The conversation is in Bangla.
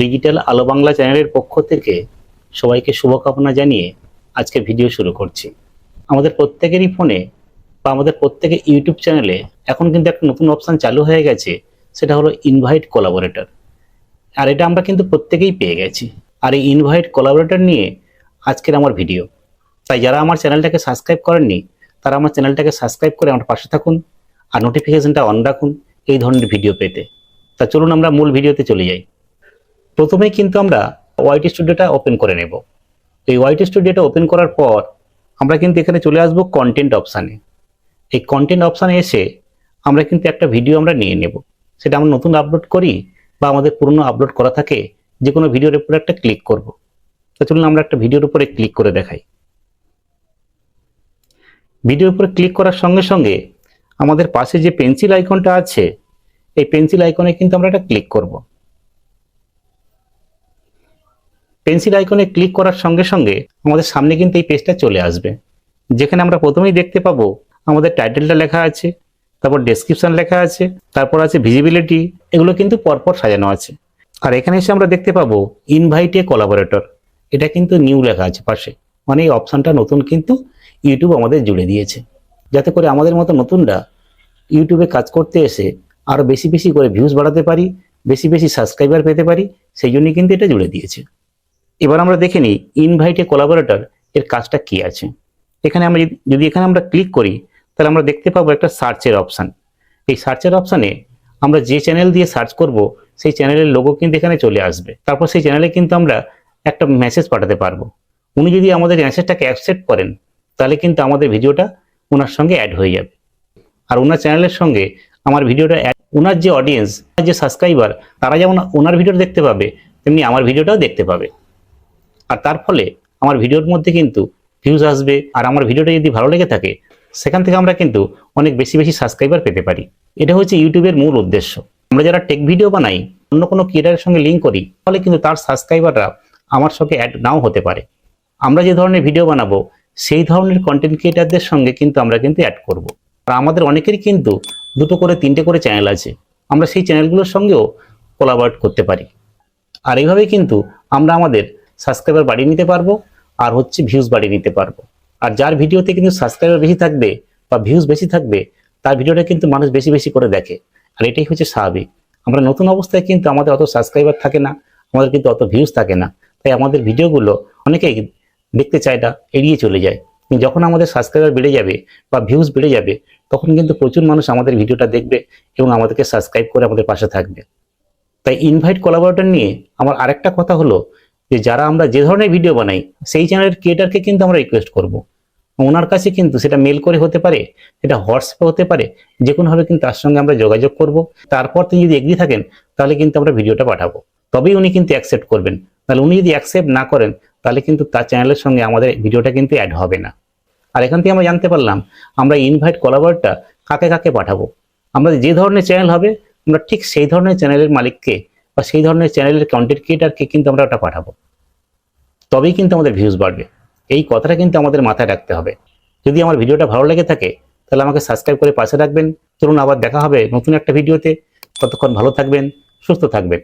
ডিজিটাল আলো বাংলা চ্যানেলের পক্ষ থেকে সবাইকে শুভকামনা জানিয়ে আজকে ভিডিও শুরু করছি। আমাদের প্রত্যেকেরই ফোনে বা আমাদের প্রত্যেকের ইউটিউব চ্যানেলে এখন কিন্তু একটা নতুন অপশান চালু হয়ে গেছে, সেটা হলো ইনভাইট কোলাবোরেটর। আর এটা আমরা কিন্তু প্রত্যেকেই পেয়ে গেছি। আর এই ইনভাইট কোলাবোরেটর নিয়ে আজকের আমার ভিডিও। তাই যারা আমার চ্যানেলটাকে সাবস্ক্রাইব করেননি তারা আমার চ্যানেলটাকে সাবস্ক্রাইব করে আমার পাশে থাকুন আর নোটিফিকেশনটা অন রাখুন এই ধরনের ভিডিও পেতে। তা চলুন আমরা মূল ভিডিওতে চলে যাই। প্রথমেই কিন্তু আমরা ওয়াইটি স্টুডিওটা ওপেন করে নেব। এই ওয়াইটি স্টুডিওটা ওপেন করার পর আমরা কিন্তু এখানে চলে আসব কন্টেন্ট অপশানে। এই কন্টেন্ট অপশানে এসে আমরা কিন্তু একটা ভিডিও আমরা নিয়ে নেব, সেটা আমরা নতুন আপলোড করি বা আমাদের পুরনো আপলোড করা থাকে, যে কোনো ভিডিওর উপরে একটা ক্লিক করব। তো চলুন আমরা একটা ভিডিওর উপরে ক্লিক করে দেখাই। ভিডিওর উপরে ক্লিক করার সঙ্গে সঙ্গে আমাদের পাশে যে পেন্সিল আইকনটা আছে, এই পেন্সিল আইকনে কিন্তু আমরা একটা ক্লিক করব। পেন্সিল আইকনে ক্লিক করার সঙ্গে সঙ্গে আমাদের সামনে কিন্তু এই পেজটা চলে আসবে, যেখানে আমরা প্রথমেই দেখতে পাবো আমাদের টাইটেলটা লেখা আছে, তারপর ডেসক্রিপশন লেখা আছে, তারপর আছে ভিজিবিলিটি। এগুলো কিন্তু পরপর সাজানো আছে। আর এখানে এসে আমরা দেখতে পাবো ইনভাইট এ কোলাবোরেটর, এটা কিন্তু নিউ লেখা আছে পাশে, মানে এই অপশনটা নতুন কিন্তু ইউটিউব আমাদের জুড়ে দিয়েছে, যাতে করে আমাদের মতো নতুনরা ইউটিউবে কাজ করতে এসে আরো বেশি বেশি করে ভিউজ বাড়াতে পারি, বেশি বেশি সাবস্ক্রাইবার পেতে পারি, সেই জন্যই কিন্তু এটা জুড়ে দিয়েছে। এবার আমরা দেখে নিই ইনভাইট এ কোলাবোরেটর এর কাজটা কি আছে। এখানে আমরা যদি এখানে আমরা ক্লিক করি তাহলে আমরা দেখতে পাবো একটা সার্চের অপশান। এই সার্চের অপশানে আমরা যে চ্যানেল দিয়ে সার্চ করব সেই চ্যানেলের লোগো কিন্তু এখানে চলে আসবে। তারপর সেই চ্যানেলে কিন্তু আমরা একটা মেসেজ পাঠাতে পারবো। উনি যদি আমাদের মেসেজটাকে অ্যাকসেপ্ট করেন তাহলে কিন্তু আমাদের ভিডিওটা ওনার সঙ্গে অ্যাড হয়ে যাবে। আর ওনার চ্যানেলের সঙ্গে আমার ভিডিওটা ওনার যে অডিয়েন্স, যে সাবস্ক্রাইবার, তারা যেমন ওনার ভিডিওটা দেখতে পাবে, তেমনি আমার ভিডিওটাও দেখতে পাবে। আর তার ফলে আমার ভিডিওর মধ্যে কিন্তু ভিউজ আসবে। আর আমার ভিডিওটা যদি ভালো লেগে থাকে সেখান থেকে আমরা কিন্তু অনেক বেশি বেশি সাবস্ক্রাইবার পেতে পারি। এটা হচ্ছে ইউটিউবের মূল উদ্দেশ্য। আমরা যারা টেক ভিডিও বানাই, অন্য কোনো ক্রিয়েটারের সঙ্গে লিঙ্ক করি, তাহলে কিন্তু তার সাবস্ক্রাইবাররা আমার সঙ্গে অ্যাড নাও হতে পারে। আমরা যে ধরনের ভিডিও বানাবো সেই ধরনের কন্টেন্ট ক্রিয়েটারদের সঙ্গে কিন্তু আমরা কিন্তু অ্যাড করব। আর আমাদের অনেকেরই কিন্তু 2টো করে 3টে করে চ্যানেল আছে, আমরা সেই চ্যানেলগুলোর সঙ্গেও কোলাবরেট করতে পারি। আর এইভাবেই কিন্তু আমরা আমাদের সাবস্ক্রাইবার বাড়িয়ে নিতে পারবো আর হচ্ছে ভিউজ বাড়িয়ে নিতে পারবো। আর যার ভিডিওতে কিন্তু সাবস্ক্রাইবার বেশি থাকবে বা ভিউজ বেশি থাকবে, তার ভিডিওটা কিন্তু মানুষ বেশি বেশি করে দেখে। আর এটাই হচ্ছে স্বাভাবিক। আমরা নতুন অবস্থায় কিন্তু আমাদের অত সাবস্ক্রাইবার থাকে না, আমাদের কিন্তু অত ভিউজ থাকে না, তাই আমাদের ভিডিওগুলো অনেকেই দেখতে চায় না, এড়িয়ে চলে যায়। যখন আমাদের সাবস্ক্রাইবার বেড়ে যাবে বা ভিউজ বেড়ে যাবে, তখন কিন্তু প্রচুর মানুষ আমাদের ভিডিওটা দেখবে এবং আমাদেরকে সাবস্ক্রাইব করে আমাদের পাশে থাকবে। তাই ইনভাইট কোলাবোরেটর নিয়ে আমার আরেকটা কথা হলো যে যারা আমরা যে ধরনের ভিডিও বানাই সেই চ্যানেলের ক্রিয়েটারকে কিন্তু আমরা রিকোয়েস্ট করব। ওনার কাছে কিন্তু সেটা মেল করে হতে পারে, সেটা হোয়াটসঅ্যাপে হতে পারে, যে কোনোভাবে কিন্তু তার সঙ্গে আমরা যোগাযোগ করব। তারপর তিনি যদি এগ্রি থাকেন তাহলে কিন্তু আমরা ভিডিওটা পাঠাবো, তবেই উনি কিন্তু অ্যাকসেপ্ট করবেন। তাহলে উনি যদি অ্যাকসেপ্ট না করেন তাহলে কিন্তু তার চ্যানেলের সঙ্গে আমাদের ভিডিওটা কিন্তু অ্যাড হবে না। আর এখান থেকে আমরা জানতে পারলাম আমরা ইনভাইট কোলাবোরেটরটা কাকে কাকে পাঠাবো। আমরা যে ধরনের চ্যানেল হবে আমরা ঠিক সেই ধরনের চ্যানেলের মালিককে বা সেই ধরনের চ্যানেলের কন্টেন্ট ক্রিয়েটারকে কিন্তু আমরা ওটা পাঠাবো, তবেই কিন্তু আমাদের ভিউজ বাড়বে। এই কথাটা কিন্তু আমাদের মাথায় রাখতে হবে। যদি আমার ভিডিওটা ভালো লেগে থাকে তাহলে আমাকে সাবস্ক্রাইব করে পাশে রাখবেন। চলুন আবার দেখা হবে নতুন একটা ভিডিওতে। ততক্ষণ ভালো থাকবেন, সুস্থ থাকবেন।